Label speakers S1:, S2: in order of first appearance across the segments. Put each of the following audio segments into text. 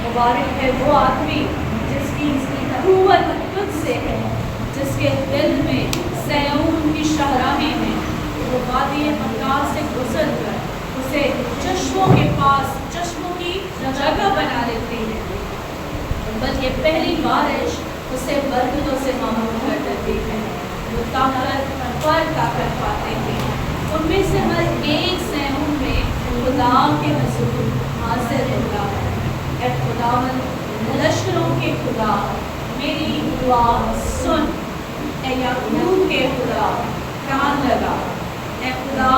S1: मुबारक है वो आदमी जिसकी क़ुव्वत तुझ से है, जिसके दिल में सैऊन की शाहराहें हैं। वो वादी मक्का से गुजर कर उसे चश्मों के पास चश्मों की जगह बना लेती है, बल्कि पहली बारिश उसे बरगदों से मामूल कर देती है। वो ताकत पर ताकत पाते हैं, उनमें से हर एक सैऊन में खुदा के हुजूर हाजिर होता है। ऐ खुदावंद लश्करों के खुदा, मेरी दुआ सुन। ऐ याकूब के खुदा, कान लगा। ऐ खुदा,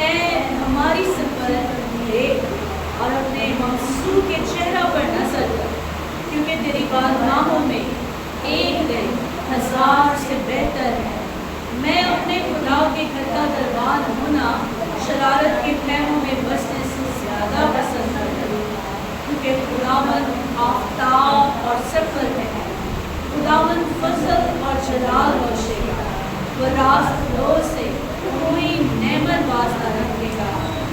S1: ऐ हमारी सफलत देख और अपने मंसूर के चेहरा पर नजर कर, क्योंकि तेरी बारगाहों में एक दिन 1000 से बेहतर है। मैं अपने खुदा के घर का दरबार होना शरारत के खैमों में बसने से ज़्यादा पसंद करता हूँ, क्योंकि खुदावंद आफ़ताब और सफर है। खुदावंद फजल और जलाल बख्शेगा, वो रास्त रो से कोई नेमत बाज न रखेगा।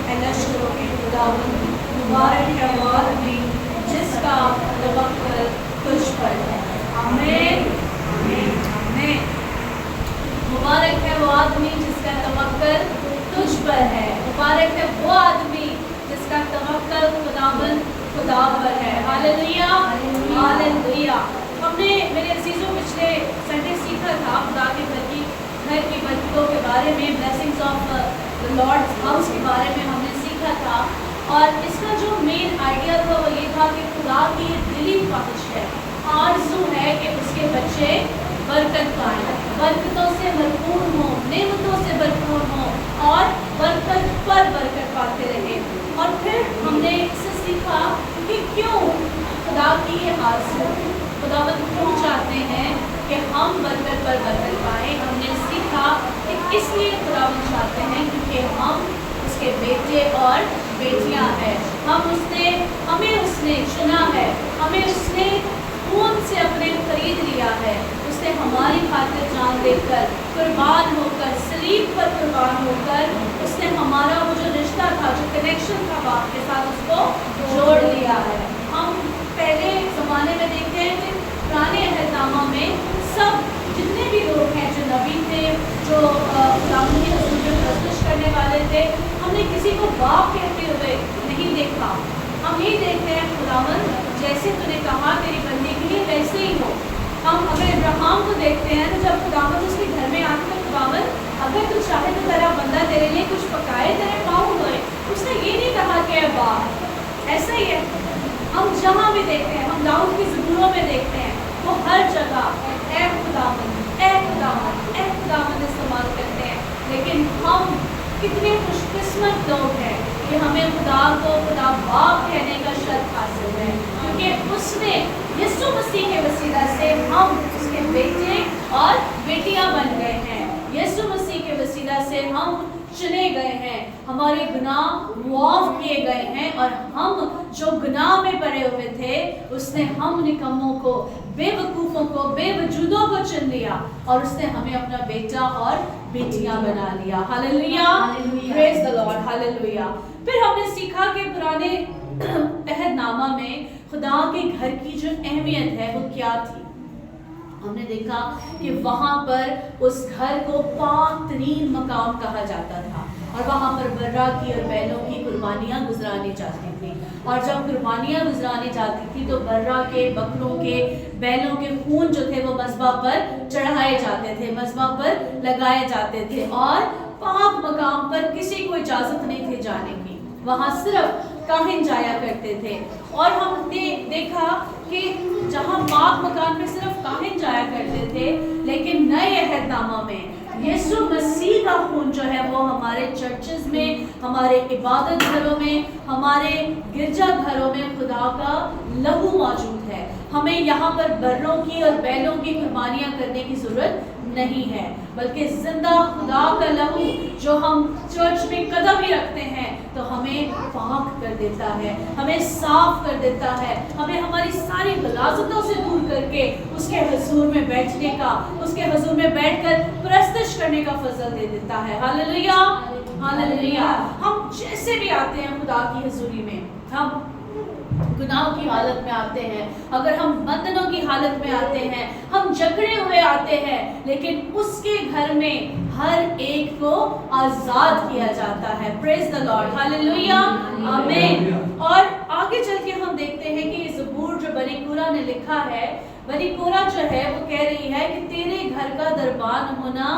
S1: ऐ लश्करों के खुदावंद, मुबारक है वो आदमी जिसका तवक्कुल तुझ पर है। आमीन आमीन आमीन। मुबारक है वो आदमी जिसका तवक्कुल तुझ पर है। मुबारक है वो आदमी जिसका तवक्कुल खुदावंद खुदा पर है। Hallelujah hallelujah. हमने मेरे अजीजों पिछले संडे सीखा था खुदा के घर की बरकतों के बारे में, blessings of the Lord's house के बारे में हमने सीखा था। और इसका जो मेन आइडिया था वो ये था कि खुदा की दिली ख्वाहिश है, आरज़ू है कि उसके बच्चे बरकत पाएं, बरकतों से भरपूर हों, नेमतों से भरपूर हों और बरकत पर बरकत पाते रहें। और फिर हमने इससे सीखा कि क्यों खुदा की ये आरज़ू, खुदावंद क्यों चाहते हैं कि हम बरकत पर बरकत पाएं। हमने सीखा कि इसलिए खुदावंद चाहते हैं क्योंकि हम उसके बेटे और बेटियां हैं। हमें उसने चुना है, हमें उसने खून से अपने खरीद लिया है। उसने हमारी खातिर जान देकर, कुर्बान होकर, सलीब पर कुर्बान होकर उसने हमारा वो जो रिश्ता था, जो कनेक्शन था बाप के साथ, उसको जोड़ लिया है। हम पहले ज़माने में देखते हैं कि पुराने अहदनामा में सब जितने भी लोग हैं, जो नबी थे, जो खुदावंद के हुजूर में प्रस्तुत करने वाले थे, हमने किसी को बाप कहते हुए नहीं देखा। हम ये देखते हैं खुदावंद जैसे तूने कहा तेरी बंदी के लिए वैसे ही हो। हम अगर इब्राहिम को देखते हैं तो जब खुदावंद उसके घर में आते तो खुदावंद अगर तू चाहे तो तेरा बंदा तेरे लिए कुछ पकाए, तेरे पाँव धोए। उसने ये नहीं कहा कि बाप, ऐसा ही है। हम जहाँ भी देखते हैं, हम दाऊद की ज़बूरों में देखते हैं, वो हर जगह ऐ खुदावंद ऐ खुदावंद ऐ खुदावंद इस्तेमाल करते हैं। लेकिन हम कितने खुशकिस्मत लोग हैं कि हमें खुदा को खुदा बाप कहने का शर्फ हासिल है, क्योंकि उसने यीशु मसीह के वसीला से हम उसके बेटे और बेटियां बन गए हैं। यीशु मसीह के वसीला से हम चुने गए हैं, हमारे गुनाह मुआफ किए गए हैं। और हम जो गुनाह में पड़े हुए थे, उसने हम निकम्मों को, बेवकूफ़ों को, बेवजूदों को चुन लिया और उसने हमें अपना बेटा और बेटियां बना लिया। Hallelujah, praise the Lord, hallelujah. फिर हमने सीखा कि पुराने अहदनामा में खुदा के घर की जो अहमियत है वो क्या थी। हमने देखा कि वहाँ पर उस घर को पाक तरीन मकाम कहा जाता था और वहाँ पर बर्रा की और बैलों की कुर्बानियाँ गुजरानी जाती थी। और जब कुर्बानियाँ गुजरानी जाती थी तो बर्रा के, बकरों के, बैलों के खून जो थे वो मज़बा पर चढ़ाए जाते थे, मज़बा पर लगाए जाते थे। और पाक मकाम पर किसी को इजाज़त नहीं थी जाने की, वहाँ सिर्फ काहिन जाया करते थे। और हमने देखा कि जहाँ पाक मकान में सिर्फ काहिन जाया करते थे, लेकिन नए अहदनामा में यीशु मसीह का खून जो है वो हमारे चर्चेस में, हमारे इबादत घरों में, हमारे गिरजा घरों में खुदा का लहू मौजूद है। हमें यहाँ पर बर्रों की और बैलों की कुर्बानियाँ करने की ज़रूरत नहीं है, बल्कि जिंदा खुदा का लहू जो हम चर्च में कदम ही रखते हैं तो हमें पाक कर देता है, हमें साफ कर देता है, हमें हमारी सारी गलाजतों से दूर करके उसके हुजूर में बैठने का, उसके हुजूर में बैठकर प्रस्तुत करने का फजल दे देता है। Hallelujah hallelujah. हम जैसे भी आते हैं खुदा की हुजूरी में, हम गुनाह की हालत में आते हैं, अगर हम बंधनों की हालत में आते हैं, हम जकड़े हुए आते हैं, लेकिन उसके घर में हर एक को आजाद किया जाता है। प्रेज द लॉर्ड, हालेलुया, आमीन। और आगे चल के हम देखते हैं कि ज़बूर जो बनी कोरह ने लिखा है, बनी कोरह जो है वो कह रही है कि तेरे घर का दरबान होना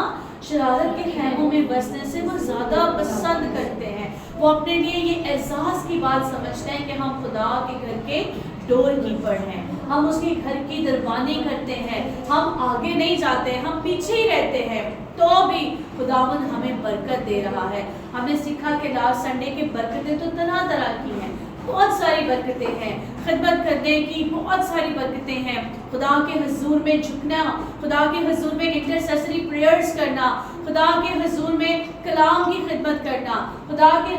S1: शरारत के खैमों में बसने से वो ज़्यादा पसंद करते हैं। वो अपने लिए ये एहसास की बात समझते हैं कि हम खुदा के घर के डोर कीपर हैं, हम उसके घर की दरबानी करते हैं, हम आगे नहीं जाते, हम पीछे ही रहते हैं, तो भी खुदावंद हमें बरकत दे रहा है। हमने सीखा कि लास्ट संडे की बरकतें तो तरह तरह की हैं, बहुत सारी बरकतें हैं, खिदमत करने की बहुत सारी बरकतें हैं, खुदा के हुजूर में झुकना, खुदा के हुजूर में इंटरसेसरी प्रेयर्स करना, खुदा के हुजूर में कलाम की खिदमत करना, खुदा के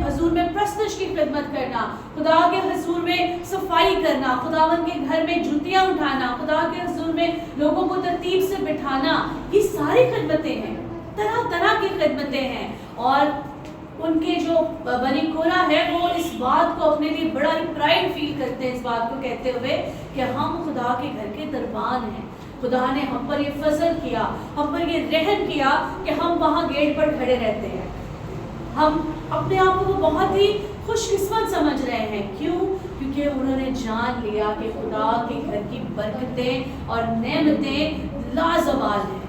S1: हुजूर में प्रस्तुश की खिदमत करना, खुदा के हुजूर में सफाई करना, खुदावन के घर में जूतियाँ उठाना, खुदा के हुजूर में लोगों को तरतीब से बिठाना, ये सारी खिदमतें हैं, तरह तरह की खिदमतें हैं। और उनके जो बनी कोरह है वो इस बात को अपने लिए बड़ा ही प्राइड फील करते हैं, इस बात को कहते हुए कि हम खुदा के घर के दरबान हैं, खुदा ने हम पर ये फजल किया, हम पर ये रहम किया कि हम वहाँ गेट पर खड़े रहते हैं। हम अपने आप को बहुत ही खुशकिस्मत समझ रहे हैं, क्यों? क्योंकि उन्होंने जान लिया कि खुदा के घर की बरकतें और नेमतें लाजवाल हैं,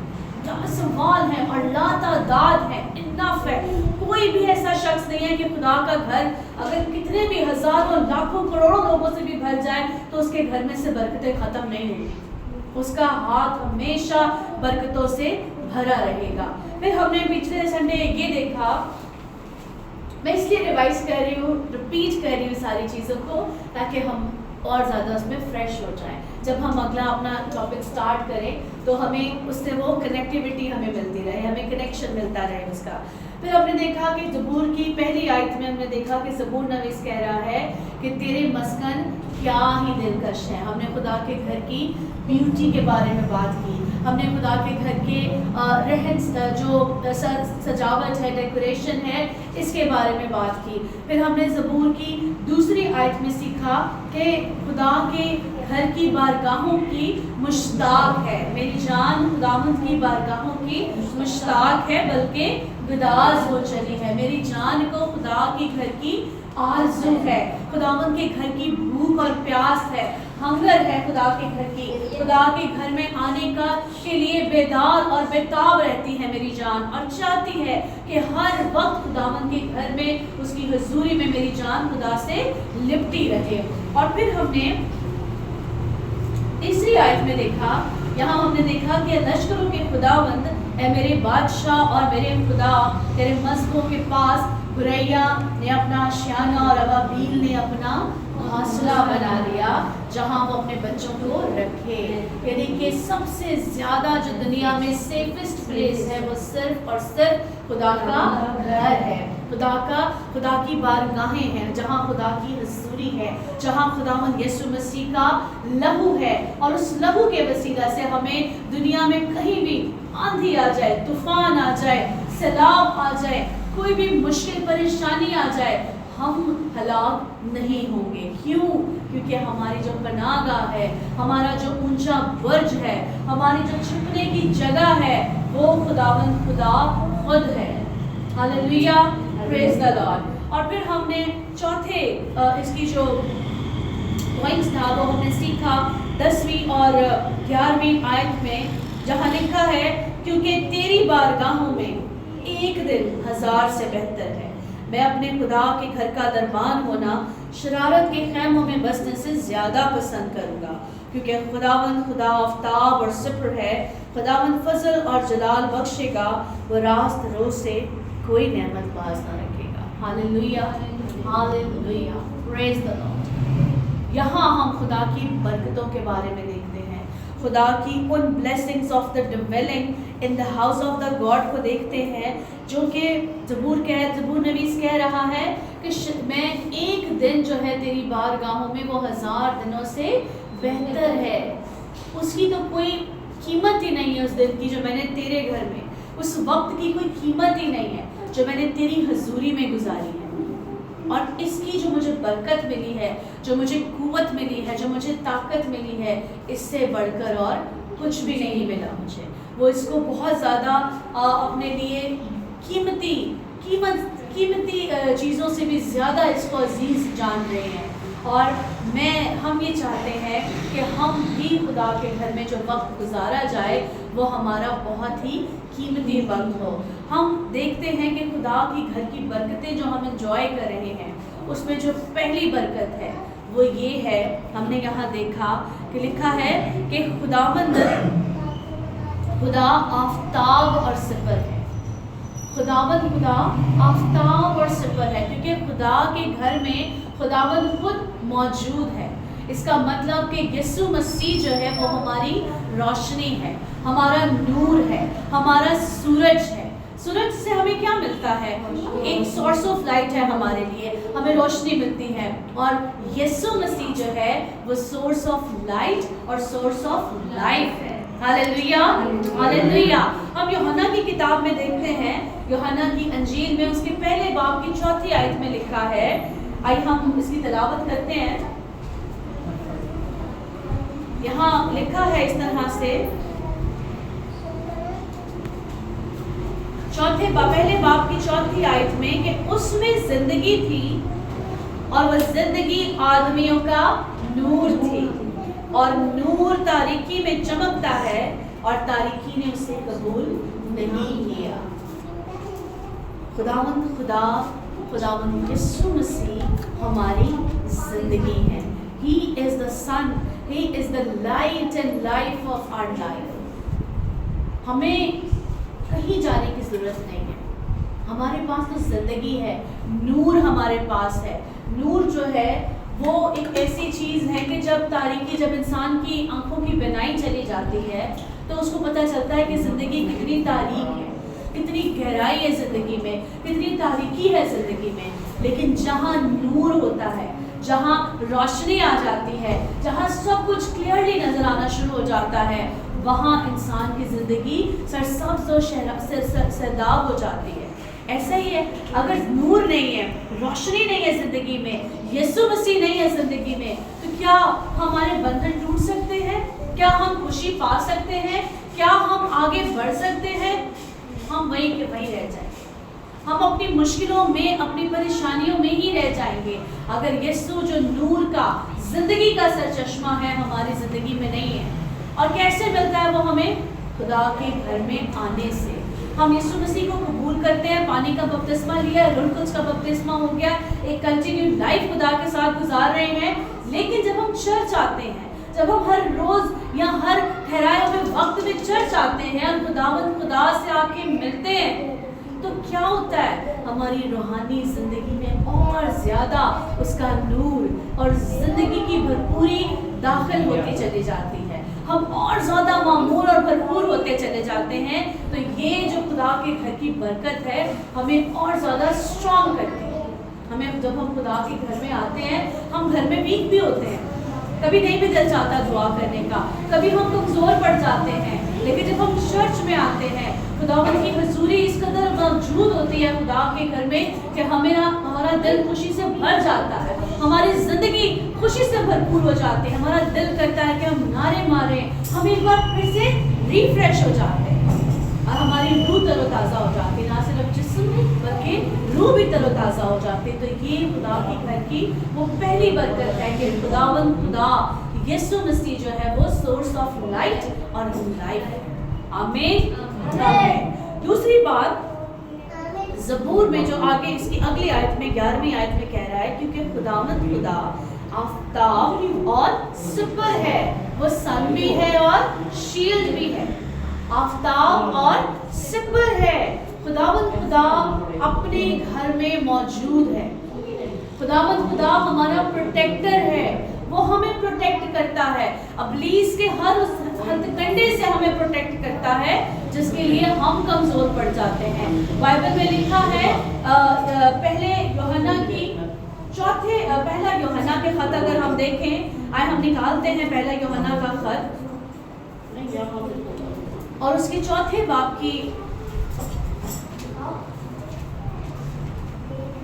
S1: लाजवाल हैं और लातादाद हैं, इनफ है। कोई भी ऐसा शख्स नहीं है कि खुदा का घर अगर कितने भी हजारों लाखों करोड़ों लोगों से भी भर जाए तो उसके घर में से बरकतें खत्म नहीं होंगी, उसका हाथ हमेशा बरकतों से भरा रहेगा। फिर हमने पिछले संडे ये देखा, मैं इसलिए रिवाइज कर रही हूँ, रिपीट कर रही हूँ सारी चीज़ों को, ताकि हम और ज़्यादा उसमें फ्रेश हो जाएं। जब हम अगला अपना टॉपिक स्टार्ट करें तो हमें उससे वो कनेक्टिविटी हमें मिलती रहे, हमें कनेक्शन मिलता रहे उसका। फिर हमने देखा कि ज़बूर की पहली आयत में हमने देखा कि ज़बूर नवीस कह रहा है कि तेरे मस्कन क्या ही दिलकश है। हमने खुदा के घर की ब्यूटी के बारे में बात की, हमने खुदा के घर के रहन जो सजावट है, डेकोरेशन है, इसके बारे में बात की। फिर हमने ज़बूर की दूसरी आयत में सीखा कि खुदा के घर की बारगाहों की मुश्ताक है, मेरी जान खुदावंद की बारगाहों की मुश्ताक है, बल्कि गुदाज हो चली है। मेरी जान को खुदा के घर की आरज़ू है, खुदावंद के घर की भूख और प्यास है, हंगर है खुदा के घर की, खुदा के घर में आने का के लिए बेदार और बेताब रहती है मेरी जान, और चाहती है कि हर वक्त खुदावंद के घर में उसकी हुजूरी में मेरी जान खुदा से लिपटी रहे। और फिर हमने तीसरी आयत में देखा, यहाँ हमने देखा कि लश्करों के खुदावंद ऐ मेरे बादशाह और मेरे खुदा, तेरे मस्कों के पास बुरैया ने अपना आशियाना और अबाबील ने अपना घोंसला बना लिया, जहाँ वो अपने बच्चों को रखे। यानी कि सबसे ज़्यादा जो दुनिया में सेफेस्ट प्लेस है वो सिर्फ और सिर्फ खुदा का घर है, खुदा की बारगाहें हैं, जहाँ खुदा की हुजूरी है, जहाँ खुदावंद यीशु मसीह का लहू है। और उस लहू के वसीला से हमें दुनिया में कहीं भी आंधी आ जाए, तूफान आ जाए, सैलाब आ जाए, कोई भी मुश्किल परेशानी आ जाए, हम हलाक नहीं होंगे। क्यों? क्योंकि हमारी जो पनाहगाह है, हमारा जो ऊंचा बुर्ज है, हमारी जो छिपने की जगह है, वो खुदावंद खुदा खुद है। Hallelujah, praise the Lord. और फिर हमने चौथे इसकी जो पॉइंट्स था वो हमने सीखा 10वीं और 11वीं आयत में, जहाँ लिखा है क्योंकि तेरी बारगाहों में एक दिन 1000 से बेहतर है। मैं अपने खुदा के घर का दरबान होना शरारत के खैमों में बसने से ज़्यादा पसंद करूँगा, क्योंकि खुदावंद खुदा आफ्ताब और सिपर है, खुदावंद फजल और जलाल बख्शेगा, वो रास्त रोज से कोई नेमत बाज ना रखेगा। Hallelujah, hallelujah, praise the Lord. यहाँ हम खुदा की बरकतों के बारे में देखते हैं, खुदा की उन blessings of the dwelling in the house of the God को देखते हैं, जो कि ज़बूर नवीस कह रहा है कि मैं एक दिन जो है तेरी बारगाहों में वो 1000 दिनों से बेहतर है। उसकी तो कोई कीमत ही नहीं है उस दिन की जो मैंने तेरे घर में, उस वक्त की कोई कीमत ही नहीं है जो मैंने तेरी हजूरी में गुजारी है। اور اس کی جو مجھے برکت ملی ہے, جو مجھے قوت ملی ہے, جو مجھے طاقت ملی ہے, اس سے بڑھ کر اور کچھ بھی نہیں ملا مجھے. وہ اس کو بہت زیادہ اپنے لیے قیمتی چیزوں سے بھی زیادہ اس کو عزیز جان رہے ہیں. اور ہم یہ چاہتے ہیں کہ ہم بھی خدا کے گھر میں جو وقت گزارا جائے وہ ہمارا بہت ہی قیمتی وقت ہو. ہم دیکھتے ہیں کہ خدا کی گھر کی برکتیں جو ہم انجوائے کر رہے ہیں, اس میں جو پہلی برکت ہے وہ یہ ہے, ہم نے یہاں دیکھا کہ لکھا ہے کہ خدا آفتاب اور سپر ہے. خدا آفتاب اور سپر ہے, کیونکہ خدا کے گھر میں خداوند خود موجود ہے. اس کا مطلب کہ یسوع مسیح جو ہے وہ ہماری روشنی ہے, ہمارا نور ہے, ہمارا سورج ہے. سورج سے ہمیں کیا ملتا ہے؟ ایک سورس آف لائٹ ہے ہمارے لیے, ہمیں روشنی ملتی ہے. اور یسوع مسیح جو ہے وہ سورس آف لائٹ اور سورس آف لائف ہے. ہاللیلویا ہاللیلویا. ہم یوحنا کی کتاب میں دیکھتے ہیں, یوحنا کی انجیل میں اس کے پہلے باب کی 4 آیت میں لکھا ہے. آئیے ہم اس کی تلاوت کرتے ہیں. یہاں لکھا ہے اس طرح سے, پہلے باب کی 4 آیت میں کہ اس میں زندگی تھی اور وہ زندگی آدمیوں کا نور تھی, اور نور تاریکی میں چمکتا ہے اور تاریکی نے اسے قبول نہیں کیا. خداوند یسوع مسیح ہماری زندگی ہے. He is the sun, He is the light and life of our life. ہمیں کہیں جانے کی ضرورت نہیں ہے, ہمارے پاس تو زندگی ہے, نور ہمارے پاس ہے. نور جو ہے وہ ایک ایسی چیز ہے کہ جب انسان کی آنکھوں کی بینائی چلی جاتی ہے تو اس کو پتہ چلتا ہے کہ زندگی کتنی تاریک ہے, کتنی گہرائی ہے زندگی میں, کتنی تاریکی ہے زندگی میں. لیکن جہاں نور ہوتا ہے, جہاں روشنی آ جاتی ہے, جہاں سب کچھ کلیئرلی نظر آنا شروع ہو جاتا ہے, وہاں انسان کی زندگی سرسبز و سرداب ہو جاتی ہے. ایسا ہی ہے, اگر نور نہیں ہے, روشنی نہیں ہے زندگی میں, یسوع مسیح نہیں ہے زندگی میں, تو کیا ہمارے بندھن ٹوٹ سکتے ہیں؟ کیا ہم خوشی پا سکتے ہیں؟ کیا ہم آگے بڑھ سکتے ہیں؟ ہم وہیں کے وہیں رہ جائیں گے. ہم اپنی مشکلوں میں, اپنی پریشانیوں میں ہی رہ جائیں گے اگر یسوع جو نور کا, زندگی کا سرچشمہ ہے, ہماری زندگی میں نہیں ہے. اور کیسے ملتا ہے وہ ہمیں؟ خدا کے گھر میں آنے سے. ہم یسوع مسیح کو قبول کرتے ہیں, پانی کا بپتسمہ لیا, روح القدس کا بپتسمہ ہو گیا, ایک کنٹینیو لائف خدا کے ساتھ گزار رہے ہیں. لیکن جب ہم چرچ آتے ہیں, جب ہم ہر روز یا ہر ٹھہرائے ہوئے وقت میں چرچ آتے ہیں اور خدا سے آ کے ملتے ہیں, تو کیا ہوتا ہے؟ ہماری روحانی زندگی میں اور زیادہ اس کا نور اور زندگی کی بھرپوری داخل ہوتی چلی جاتی ہے. ہم اور زیادہ معمور اور بھرپور ہوتے چلے جاتے ہیں. تو یہ جو خدا کے گھر کی برکت ہے ہمیں اور زیادہ اسٹرانگ کرتی ہے. جب ہم خدا کے گھر میں آتے ہیں, ہم گھر میں ویک بھی ہوتے ہیں, کبھی نہیں بھی دل چاہتا دعا کرنے کا, کبھی ہم کمزور پڑ جاتے ہیں. لیکن جب ہم چرچ میں آتے ہیں, خداوند کی حضوری اس قدر موجود ہوتی ہے خدا کے گھر میں کہ ہمارا دل خوشی سے بھر جاتا ہے, ہماری زندگی خوشی سے بھرپور ہو جاتی ہے. ہمارا دل کرتا ہے کہ ہم نعرے ماریں, ہم ایک بار پھر سے ریفریش ہو جاتے ہیں اور ہماری روح تر و تازہ ہو جاتی ہے. نہ صرف جسم بلکہ روح بھی تر و تازہ ہو جاتی ہے. تو یہ خدا کے گھر کی وہ پہلی برکت ہے کہ خدا یسوع مسیح جو ہے وہ سورس آف لائٹ اور لائف ہے. آمین. دوسری بات, زبور میں جو آگے اس کی اگلی آیت میں 11ویں آیت میں کہہ رہا ہے, کیونکہ خدا آفتاب اور سپر ہے, وہ سن بھی ہے اور شیلڈ بھی ہے. آفتاب اور سپر ہے. خدا اپنے گھر میں موجود ہے. خدا ہمارا پروٹیکٹر ہے, وہ ہمیں پروٹیکٹ کرتا ہے. ابلیس کے ہر اس ہتھکنڈے سے ہمیں پروٹیکٹ کرتا ہے جس کے لیے ہم کمزور پڑ جاتے ہیں. بائبل میں لکھا ہے پہلا یوحنا کے خط اگر ہم دیکھیں, آئے ہم نکالتے ہیں پہلا یوحنا کا خط اور اس کے 4 باب کی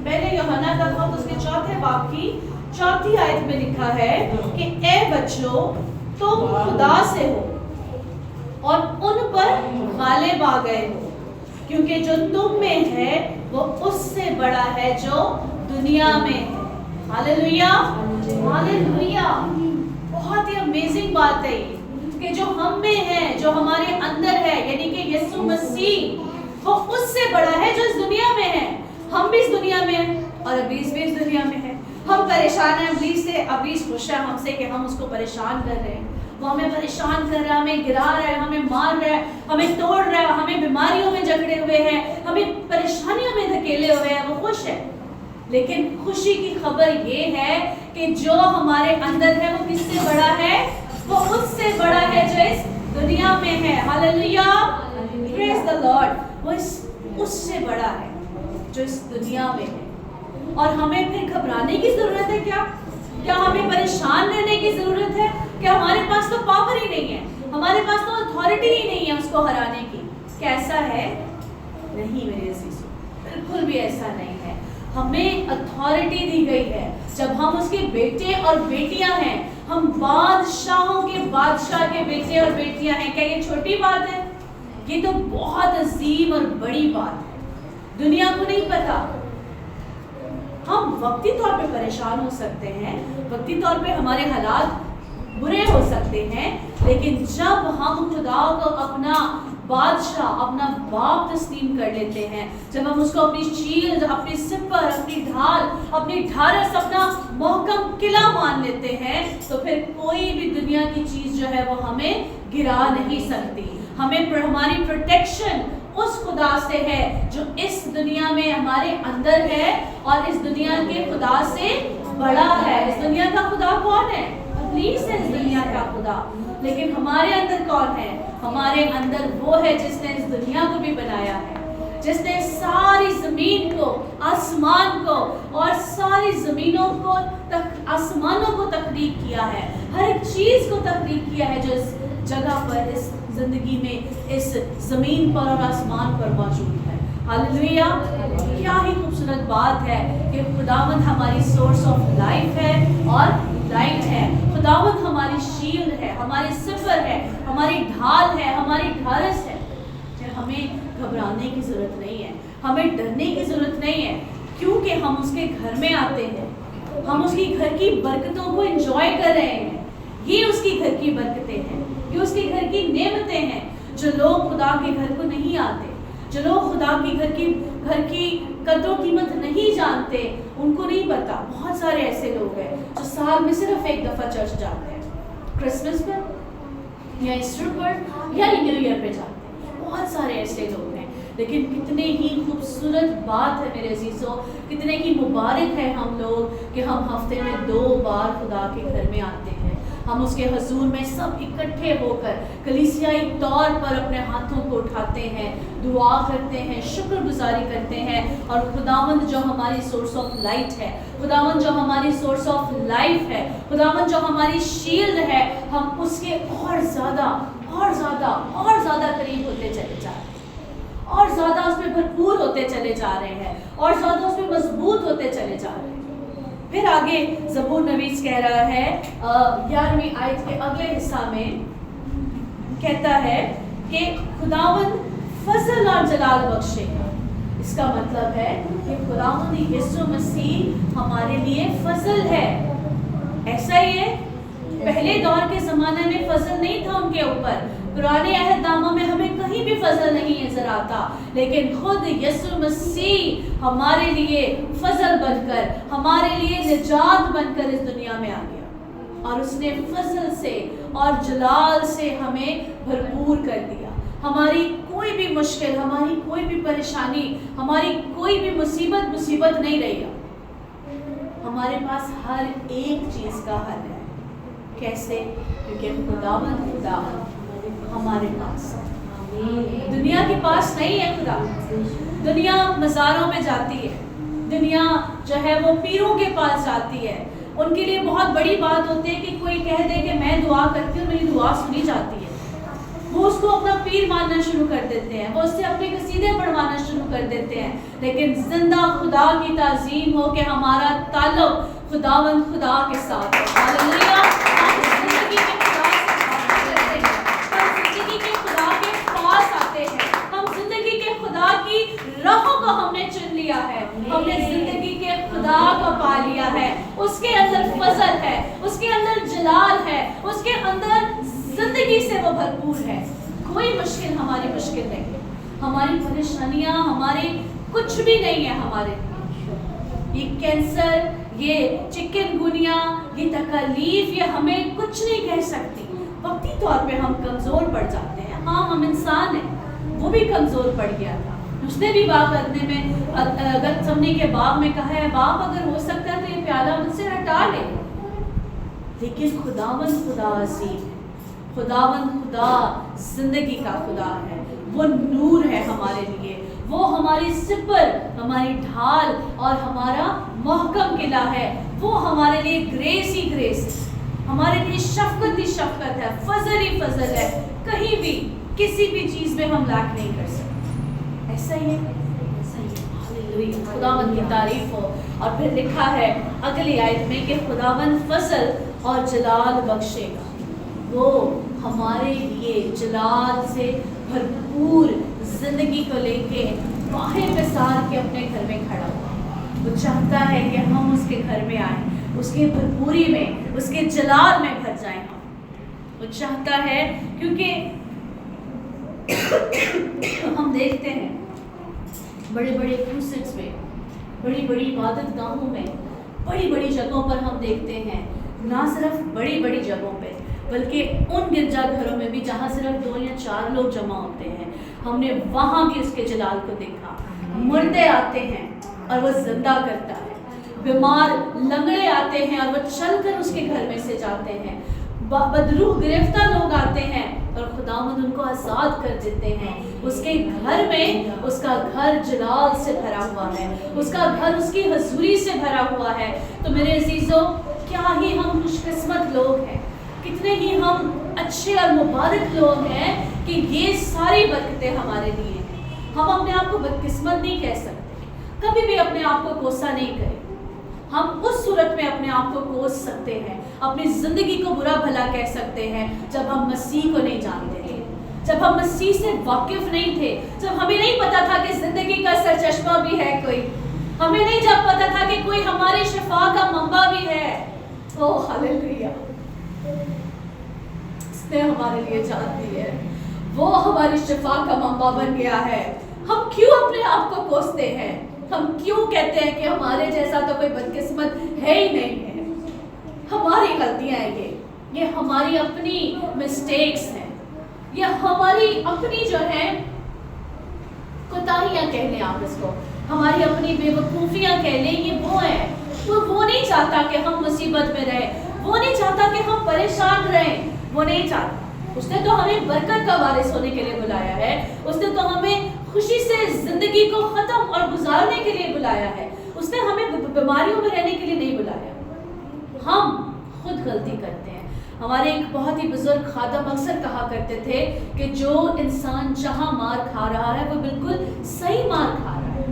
S1: पहले यूहन्ना का खत उसके 4 बाब की 4 आयत में लिखा है कि ए बच्चों तुम खुदा से हो और उन पर गालिब आ गए हो, क्योंकि जो तुम में है वो उससे बड़ा है जो दुनिया में है। Hallelujah, hallelujah. बहुत ही अमेजिंग बात है ये कि जो हम में है, जो हमारे अंदर है, यानी कि यीशु मसीह, वो उससे बड़ा है जो इस दुनिया में है। हम भी इस दुनिया में हैं और इब्लीस भी इस दुनिया में है। हम परेशान हैं इब्लीस से, इब्लीस खुश है हमसे कि हम उसको परेशान कर रहे हैं। वो हमें परेशान कर रहा है, हमें गिरा रहा है, हमें मार रहा है, हमें तोड़ रहा है, हमें बीमारियों में जकड़े हुए हैं, हमें परेशानियों में धकेले हुए हैं। वो खुश है, लेकिन खुशी की खबर ये है कि जो हमारे अंदर है वो किससे बड़ा है? वो उससे बड़ा है जो इस दुनिया में है। Hallelujah, praise the Lord. वो उससे बड़ा है जो इस दुनिया में है। और हमें फिर घबराने की जरूरत है क्या? क्या हमें परेशान रहने की जरूरत है? क्या हमारे पास तो पावर ही नहीं है, हमारे पास तो अथॉरिटी ही नहीं है उसको हराने की? कैसा है? नहीं मेरे अजीजों, बिल्कुल भी ऐसा नहीं है। हमें अथॉरिटी दी गई है। जब हम उसके बेटे और बेटियां हैं, हम बादशाहों के बादशाह के बेटे और बेटियां हैं। क्या ये छोटी बात है? ये तो बहुत अजीम और बड़ी बात है। दुनिया को नहीं पता। हम वक्ती तौर पे परेशान हो सकते हैं, वक्ती तौर पे हमारे हालात बुरे हो सकते हैं, लेकिन जब हम खुदा को अपना बादशाह, अपना बाप तस्लीम कर लेते हैं, जब हम उसको अपनी शील्ड, अपनी सिपर, अपनी ढाल, अपनी ढारस, अपना मोहकम किला मान लेते हैं, तो फिर कोई भी दुनिया की चीज जो है वो हमें गिरा नहीं सकती। हमारी प्रोटेक्शन उस खुदा से है जो इस दुनिया में हमारे अंदर है और इस दुनिया के खुदा से बड़ा है। इस दुनिया का खुदा कौन है? इब्लीस है इस दुनिया का खुदा। लेकिन हमारे अंदर कौन है? हमारे अंदर वो है जिसने इस दुनिया को भी बनाया है, जिसने सारी जमीन को, आसमान को और सारी जमीनों को आसमानों को तख्लीक किया है, हर एक चीज को तख्लीक किया है जो इस जगह पर, इस जिंदगी में, इस जमीन पर और आसमान पर मौजूद है। हालेलुया। क्या ही खूबसूरत बात है कि खुदावंद हमारी सोर्स ऑफ लाइफ है और लाइट है। खुदावंद हमारी शील्ड है, हमारी सिफर है, हमारी ढाल है, हमारी ढारस है। हमें घबराने की जरूरत नहीं है, हमें डरने की जरूरत नहीं है, क्योंकि हम उसके घर में आते हैं, हम उसकी घर की बरकतों को एंजॉय कर रहे हैं। ये उसकी घर की बरकतें हैं, ये उसके घर की नेमतें हैं। जो लोग खुदा के घर को नहीं आते, जो लोग खुदा के घर की कदर कीमत नहीं जानते, उनको नहीं पता। बहुत सारे ऐसे लोग हैं जो साल में सिर्फ एक दफा चर्च जाते हैं, क्रिसमस पर या ईस्टर पर या न्यू ईयर पे जाते हैं। बहुत सारे ऐसे लोग हैं, लेकिन कितने ही खूबसूरत बात है मेरे अजीजों, कितने ही मुबारक है हम लोग कि हम हफ्ते में 2 बार खुदा के घर में आते हैं। हम उसके हजूर में सब इकट्ठे होकर कलीसियाई तौर पर अपने हाथों को उठाते हैं, दुआ करते हैं, शुक्रगुजारी करते हैं। और खुदावंद जो हमारी सोर्स ऑफ लाइट है, खुदावंद जो हमारी सोर्स ऑफ लाइफ है, खुदावंद जो हमारी शील्ड है, हम उसके और ज़्यादा करीब होते चले जा रहे हैं, और ज़्यादा उसमें भरपूर होते चले जा रहे हैं, और ज़्यादा उसमें मजबूत होते चले जा रहे हैं। फिर आगे ज़बूर नवीस कह रहा है 11वीं आयत के अगले हिस्सा में कहता है कि खुदावंद फजल और जलाल बख्शेगा। इसका मतलब है कि खुदावंद यीशु मसीह हमारे लिए फजल है। ऐसा ही है, पहले दौर के ज़माने में फजल नहीं था उनके ऊपर, पुराने अहदनामा में हमें कहीं भी फजल नहीं नजर आता, लेकिन खुद यीशु मसीह हमारे लिए फजल बनकर, हमारे लिए निजात बनकर इस दुनिया में आ गया और उसने फजल से और जलाल से हमें भरपूर कर दिया। हमारी कोई भी मुश्किल, हमारी कोई भी परेशानी, हमारी कोई भी मुसीबत नहीं रही। हमारे पास हर एक चीज़ का हल है। कैसे? क्योंकि खुदावंद हमारे पास है। दुनिया के पास नहीं है खुदा। दुनिया मज़ारों में जाती है, दुनिया जो है वो पीरों के पास जाती है। उनके लिए बहुत बड़ी बात होती है कि कोई कह दे कि मैं दुआ करती हूँ, मेरी दुआ सुनी जाती है। وہ اس کو اپنا پیر ماننا شروع کر دیتے ہیں، وہ اس سے اپنے قصیدے پڑھوانا شروع کر دیتے ہیں، لیکن زندہ خدا کی تعظیم ہو کہ ہمارا تعلق خداوند خدا کے ساتھ ہے۔ ہاللویا۔ ہم زندگی کے خدا سے بات کرتے ہیں، ہم زندگی کے خدا کے پاس آتے ہیں، ہم زندگی کے خدا کی راہوں کو ہم نے چن لیا ہے، ہم نے زندگی کے خدا کو پا لیا ہے، اس کے اندر فضل ہے، اس کے اندر جلال ہے، اس کے اندر زندگی سے وہ بھرپور ہے۔ کوئی مشکل ہماری مشکل نہیں ہے، ہماری پریشانیاں ہمارے کچھ بھی نہیں ہے ہمارے لیے۔ یہ کینسر، یہ چکن گونیا، یہ تکلیف، یہ ہمیں کچھ نہیں کہہ سکتی۔ وقتی طور پہ ہم کمزور پڑ جاتے ہیں، ہاں ہم انسان ہیں، وہ بھی کمزور پڑ گیا تھا، اس نے بھی باغ کرنے میں اگر سمنے کے باغ میں کہا ہے باپ اگر ہو سکتا ہے تو یہ پیالہ مجھ سے ہٹا لے، لیکن خداوند خدا عظیم ہے، خداوند خدا زندگی کا خدا ہے، وہ نور ہے ہمارے لیے، وہ ہماری سپر، ہماری ڈھال اور ہمارا محکم قلعہ ہے، وہ ہمارے لیے گریس ہی گریس ہے، ہمارے لیے شفقت ہی شفقت ہے، فضل ہی فضل ہے، کہیں بھی کسی بھی چیز میں ہم لاک نہیں کر سکتے۔ ایسا ہی ہے، خداوند کی تعریف ہو۔ اور پھر لکھا ہے اگلی آیت میں کہ خداوند فضل اور جلال بخشے گا، وہ ہمارے لیے جلال سے بھرپور زندگی کو لے کے باہر بسار کے اپنے گھر میں کھڑا ہوا، وہ چاہتا ہے کہ ہم اس کے گھر میں آئیں، اس کے بھرپوری میں، اس کے جلال میں بھر جائیں ہم، وہ چاہتا ہے، کیونکہ ہم دیکھتے ہیں بڑے بڑے کروسیڈز میں، بڑی بڑی عبادت گاہوں میں، بڑی بڑی جگہوں پر ہم دیکھتے ہیں، نہ صرف بڑی بڑی جگہوں پہ بلکہ ان گرجا گھروں میں بھی جہاں صرف 2 یا 4 لوگ جمع ہوتے ہیں، ہم نے وہاں بھی اس کے جلال کو دیکھا۔ مردے آتے ہیں اور وہ زندہ کرتا ہے، بیمار لنگڑے آتے ہیں اور وہ چل کر اس کے گھر میں سے جاتے ہیں، بدروح گرفتہ لوگ آتے ہیں اور خداوند ان کو آزاد کر دیتے ہیں۔ اس کے گھر میں اس کا گھر جلال سے بھرا ہوا ہے، اس کا گھر اس کی حضوری سے بھرا ہوا ہے۔ تو میرے عزیزوں، کیا ہی ہم خوش قسمت لوگ ہیں، کتنے ہی ہم اچھے اور مبارک لوگ ہیں کہ یہ ساری برکتیں ہمارے لیے ہیں۔ ہم اپنے آپ کو بدقسمت نہیں کہہ سکتے، کبھی بھی اپنے آپ کو کوسا نہیں کریں۔ ہم اس صورت میں اپنے آپ کو کوس سکتے ہیں، اپنی زندگی کو برا بھلا کہہ سکتے ہیں جب ہم مسیح کو نہیں جانتے تھے، جب ہم مسیح سے واقف نہیں تھے، جب ہمیں نہیں پتا تھا کہ زندگی کا سرچشمہ بھی ہے کوئی، ہمیں نہیں جب پتا تھا کہ کوئی ہماری شفا کا منبع بھی ہے۔ اوہ ہاللویا، اس نے ہمارے لیے جان دی ہے، وہ ہماری شفا کا منبع بن گیا ہے۔ ہم کیوں اپنے آپ کو کوستے ہیں؟ ہم کیوں کہتے ہیں کہ ہمارے جیسا تو کوئی بدقسمت ہے ہی نہیں ہے؟ ہماری غلطیاں ہیں، یہ ہماری اپنی مسٹیکس ہیں، یہ ہماری اپنی جو ہے کوتاہیاں کہہ لیں آپ اس کو، ہماری اپنی بے وقوفیاں کہہ لیں، یہ وہ ہیں۔ وہ نہیں چاہتا کہ ہم مصیبت میں رہیں، وہ نہیں چاہتا کہ ہم پریشان رہیں، وہ نہیں چاہتا۔ اس نے تو ہمیں برکت کا وارث ہونے کے لیے بلایا ہے، اس نے تو ہمیں خوشی سے زندگی کو ختم اور گزارنے کے لیے بلایا ہے، اس نے ہمیں بیماریوں میں رہنے کے لیے نہیں بلایا۔ ہم خود غلطی کرتے ہیں۔ ہمارے ایک بہت ہی بزرگ خادم اکثر کہا کرتے تھے کہ جو انسان جہاں مار کھا رہا ہے وہ بالکل صحیح مار کھا رہا ہے،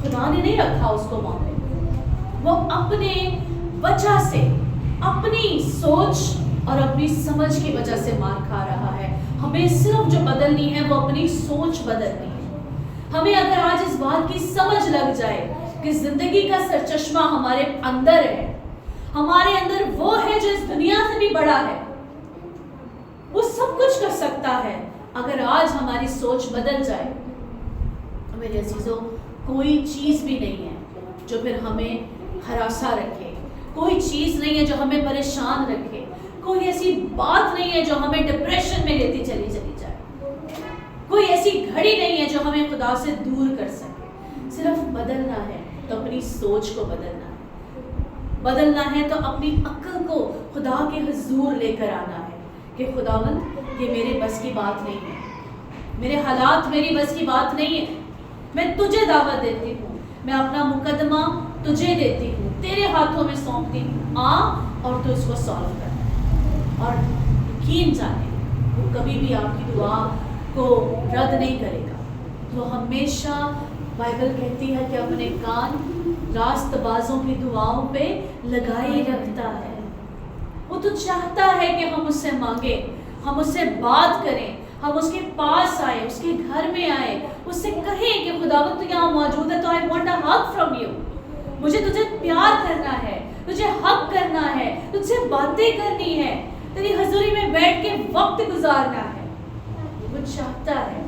S1: خدا نے نہیں رکھا اس کو موقع، وہ اپنے وجہ سے، اپنی سوچ اور اپنی سمجھ کی وجہ سے مار کھا رہا ہے۔ ہمیں صرف جو بدلنی ہے وہ اپنی سوچ بدلنی ہے۔ ہمیں اگر آج اس بات کی سمجھ لگ جائے کہ زندگی کا سرچشمہ ہمارے اندر ہے، ہمارے اندر وہ ہے جو اس دنیا سے بھی بڑا ہے، وہ سب کچھ کر سکتا ہے، اگر آج ہماری سوچ بدل جائے تو میرے عزیزوں کوئی چیز بھی نہیں ہے جو پھر ہمیں ہراسا رکھے، کوئی چیز نہیں ہے جو ہمیں پریشان رکھے، کوئی ایسی بات نہیں ہے جو ہمیں ڈپریشن میں لیتی چلی جائے، کوئی ایسی گھڑی نہیں ہے جو ہمیں خدا سے دور کر سکے۔ صرف بدلنا ہے تو اپنی سوچ کو بدلنا ہے، بدلنا ہے تو اپنی عقل کو خدا کے حضور لے کر آنا ہے کہ خداوند یہ میرے بس کی بات نہیں ہے، میرے حالات میری بس کی بات نہیں ہے، میں تجھے دعوت دیتی ہوں، میں اپنا مقدمہ تجھے دیتی ہوں، تیرے ہاتھوں میں سونپتی ہوں، آ اور تو اس کو سالو کر، اور یقین جانے وہ کبھی بھی آپ کی دعا کو رد نہیں کرے گا. وہ ہمیشہ بائبل کہتی ہے کہ اپنے کان راست بازوں کی دعاؤں پہ لگائے رکھتا ہے. وہ تو چاہتا ہے کہ ہم اس سے مانگیں, ہم اس سے بات کریں, ہم اس کے پاس آئیں, اس کے گھر میں آئیں, اس سے کہیں کہ خداوند تو یہاں موجود ہے, تو I want a hug from you. مجھے تجھے پیار کرنا ہے, تجھے حق کرنا ہے, تجھ سے باتیں کرنی ہے, تیری حضوری میں بیٹھ کے وقت گزارنا ہے. وہ چاہتا ہے,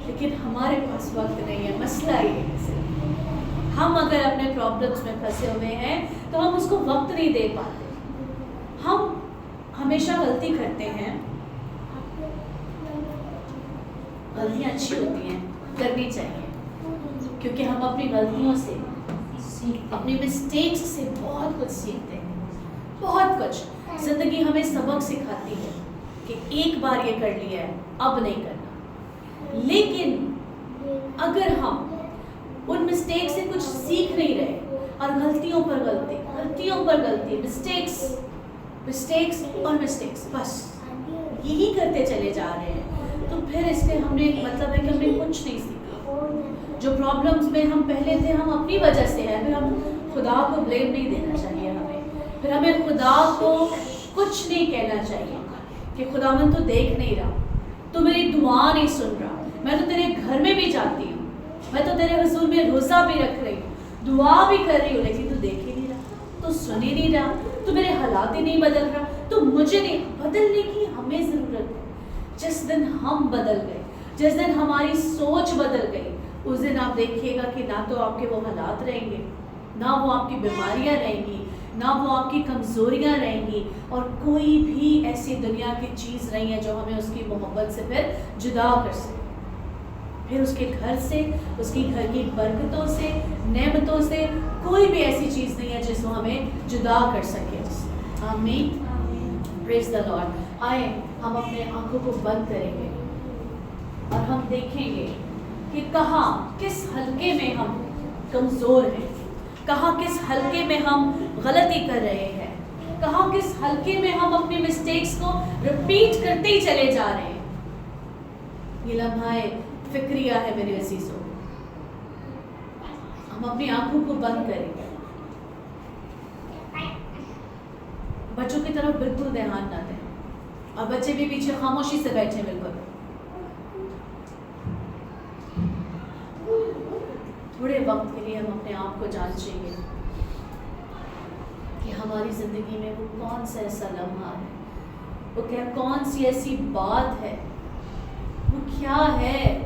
S1: لیکن ہمارے پاس وقت نہیں ہے. مسئلہ یہ ہے ہم اگر اپنے پرابلمس میں پھنسے ہوئے ہیں تو ہم اس کو وقت نہیں دے پاتے. ہم ہمیشہ غلطی کرتے ہیں. غلطیاں اچھی ہوتی ہیں, کرنی چاہیے, کیونکہ ہم اپنی غلطیوں سے, اپنی مسٹیکس سے بہت کچھ سیکھتے ہیں. بہت کچھ زندگی ہمیں سبق سکھاتی ہے کہ ایک بار یہ کر لیا ہے, اب نہیں کرنا. لیکن اگر ہم ان مسٹیک سے کچھ سیکھ نہیں رہے اور غلطیوں پر غلطی, غلطیوں پر غلطی, مسٹیکس اور مسٹیکس, بس یہی کرتے چلے جا رہے ہیں, تو پھر اس سے ہم نے مطلب ہے کہ ہم نے کچھ نہیں سیکھا. جو پرابلمس میں ہم پہلے تھے ہم اپنی وجہ سے ہیں. پھر ہم خدا کو بلیم نہیں دینا چاہیے ہمیں. پھر ہمیں خدا کو کچھ نہیں کہنا چاہیے کہ خداوند تو دیکھ نہیں رہا, تو میری دعا نہیں سن رہا. میں تو تیرے گھر میں بھی جاتی ہوں, میں تو تیرے حضور میں روزہ بھی رکھ رہی ہوں, دعا بھی کر رہی ہوں, لیکن تو دیکھ ہی نہیں رہا, تو سن ہی نہیں رہا, تو میرے حالات ہی نہیں بدل رہا. تو مجھے نہیں بدلنے کی ہمیں ضرورت ہے. جس دن ہم بدل گئے, جس دن ہماری سوچ بدل گئی, اس دن آپ دیکھیے گا کہ نہ تو آپ کے وہ حالات رہیں گے, نہ وہ آپ کی بیماریاں رہیں گی, نہ وہ آپ کی کمزوریاں رہیں گی, اور کوئی بھی ایسی دنیا کی چیز نہیں ہے جو ہمیں اس کی محبت سے پھر جدا کر سکے. پھر اس کے گھر سے, اس کی گھر کی برکتوں سے, نعمتوں سے کوئی بھی ایسی چیز نہیں ہے جس کو ہمیں جدا کر سکے. آمین, پریز دی لارڈ. آئے ہم اپنے آنکھوں کو بند کریں گے اور ہم دیکھیں گے کہ کہاں کس حلقے میں ہم کمزور ہیں, کہاں کس حلقے میں ہم غلطی کر رہے ہیں, کہاں کس حلقے میں ہم اپنے مسٹیکس کو رپیٹ کرتے ہی چلے جا رہے ہیں. یہ لمحہ فکریہ ہے میرے عزیزوں. ہم اپنی آنکھوں کو بند کریں گے, بچوں کی طرف بالکل دھیان نہ دیں, اور بچے بھی پیچھے خاموشی سے بیٹھے. بالکل تھوڑے وقت کے لیے ہم اپنے آپ کو جانچیں گے کہ ہماری زندگی میں وہ کون سا ایسا لمحہ ہے, وہ کیا کون سی ایسی بات ہے, وہ کیا ہے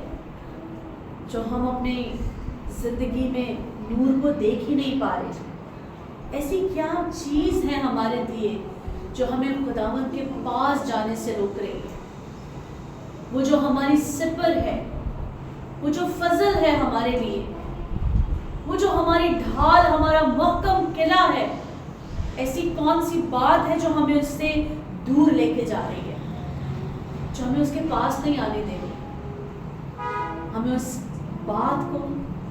S1: جو ہم اپنی زندگی میں نور کو دیکھ ہی نہیں پا رہے. ایسی کیا چیز ہے ہمارے لیے جو ہمیں خداوند کے پاس جانے سے روک رہی ہے. وہ جو ہماری سپر ہے, وہ جو فضل ہے ہمارے لیے, وہ جو ہماری ڈھال, ہمارا محکم قلعہ ہے, ایسی کون سی بات ہے جو ہمیں اس سے دور لے کے جا رہی ہے, جو ہمیں اس کے پاس نہیں آنے دے رہی. ہمیں اس بات کو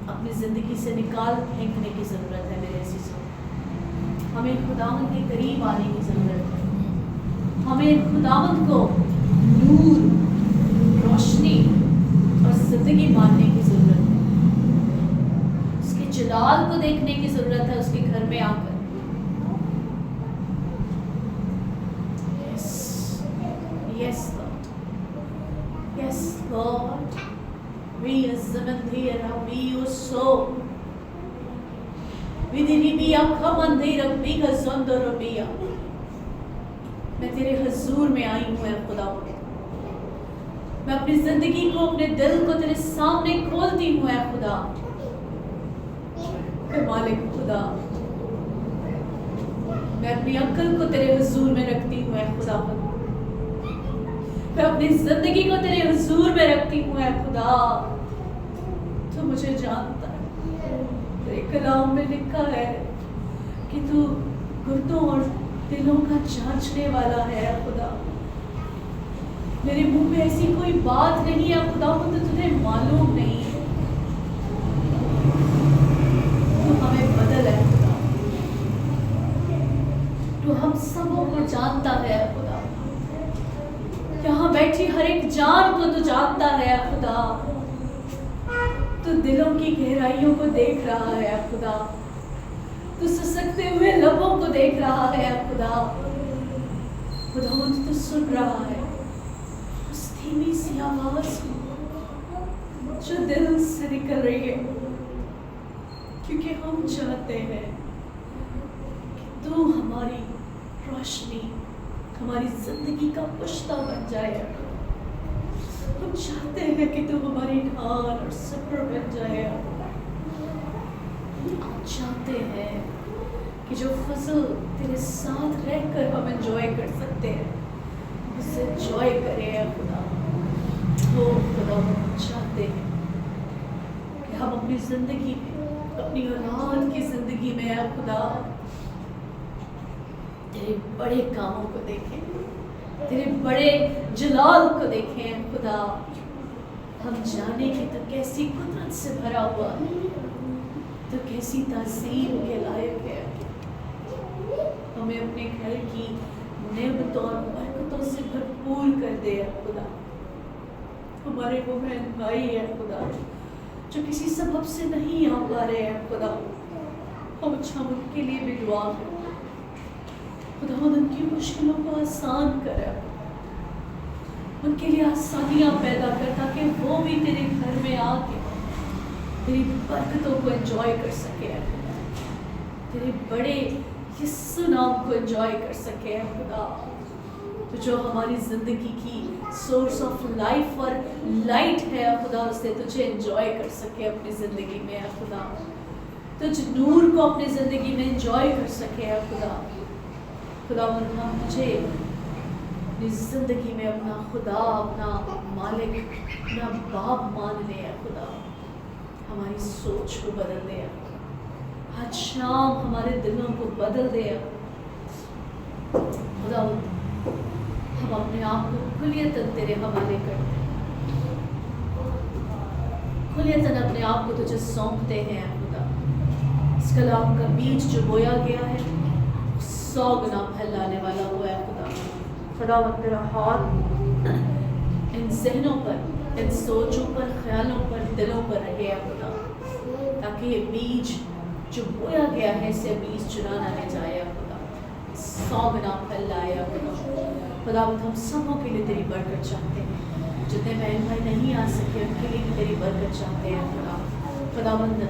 S1: اپنی زندگی سے نکال پھینکنے کی ضرورت ہے میرے عزیزوں. ہمیں خداوند کے قریب آنے کی ضرورت ہے. ہمیں خداوند کو نور, روشنی اور زندگی ماننے کی ضرورت ہے. اس کے جلال کو دیکھنے کی ضرورت ہے اس کے گھر میں آ کر. Yes, Lord. Yes, Lord. We azamandhira we so. We diribiya khamandhira we gazandarabiya. میں تیرے حضور میں آئی ہوں اے خدا. میں اپنی زندگی کو, اپنے دل کو تیرے سامنے کھولتی ہوں اے خدا. اے مالک خدا, میں اپنی عقل کو تیرے حضور میں رکھتی ہوں اے خدا. میں اپنی زندگی کو تیرے حضور میں رکھتی ہوں اے خدا. تو مجھے جانتا ہے, تیرے کلام میں لکھا ہے کہ تو گردوں اور دلوں کا جانچنے والا ہے اے خدا. میرے منہ میں ایسی کوئی بات نہیں ہے خدا, وہ تو تجھے معلوم نہیں ہے. تو ہمیں بدل ہے خدا, تو ہم سبوں کو جانتا ہے خدا. यहाँ बैठी हर एक जान को तू जानता है खुदा। तू दिलों की गहराइयों को देख रहा है खुदा। तू सिसकते हुए लबों को देख रहा है खुदा। खुदावंद तू सुन रहा है उस धीमी सी आवाज को जो दिल से निकल रही है, क्योंकि हम चाहते हैं कि तू हमारी रोशनी, हमारी जिंदगी का पुश्ता बन जाए। हम चाहते हैं कि तू हमारी ढाल और सफर बन जाए। हम चाहते हैं कि जो फजल तेरे साथ रहकर हम एंजॉय कर सकते हैं, उससे एंजॉय करें खुदा। वो खुदा हम चाहते हैं कि हम अपनी ज़िंदगी में, अपनी औलाद की ज़िंदगी में है खुदा, तेरे बड़े कामों को देखें, तेरे बड़े जलाल को देखें खुदा। हम जाने कि तो कैसी कुदरत से भरा हुआ है, तो कैसी ताज़ीम के लायक है। हमें अपने घर की नेमतों और बरकतों से भरपूर कर दे खुदा। हमारे वो बहन भाई है खुदा जो किसी सबब से नहीं आ पा रहे हैं खुदा, हम उनके लिए भी दुआ करें खुदा। उनकी मुश्किलों को आसान कर, उनके लिए आसानियाँ पैदा कर, ताकि वो भी तेरे घर में आके तेरी बरकतों को एंजॉय कर सके, तेरे बड़े यीशु नाम को एंजॉय कर सके खुदा। तो जो हमारी ज़िंदगी की सोर्स ऑफ लाइफ और लाइट है खुदा, उससे तुझे एंजॉय कर सके अपनी ज़िंदगी में खुदा। तुझ नूर को अपनी ज़िंदगी में एंजॉय कर सके खुदा। खुदा हम तुझे अपनी ज़िंदगी में अपना खुदा, अपना मालिक, अपना बाप मान ले खुदा। हमारी सोच को बदल दे, आज शाम हमारे दिलों को बदल दे खुदा। हम अपने आप को खुलियतन तेरे हवाले करते हैं, खुलियतन अपने आप को तुझे सौंपते हैं खुदा। इस कलाम का बीज जो बोया गया है 100 गुना फैलाने वाला हुआ है खुदा। खुदावंद तेरा हाथ इन ज़हनों पर, इन सोचों पर, ख्यालों पर, दिलों पर रहे खुदा, ताकि ये बीज जो बोया गया है इसे बीज चुरा ना ले जाए खुदा, 100 गुना फैलाए खुदा। खुदावंद हम सबों के लिए तेरी बरकत चाहते हैं, जितने बहन भाई नहीं आ सके उनके लिए भी तेरी बरकत चाहते हैं खुदा। खुदावंद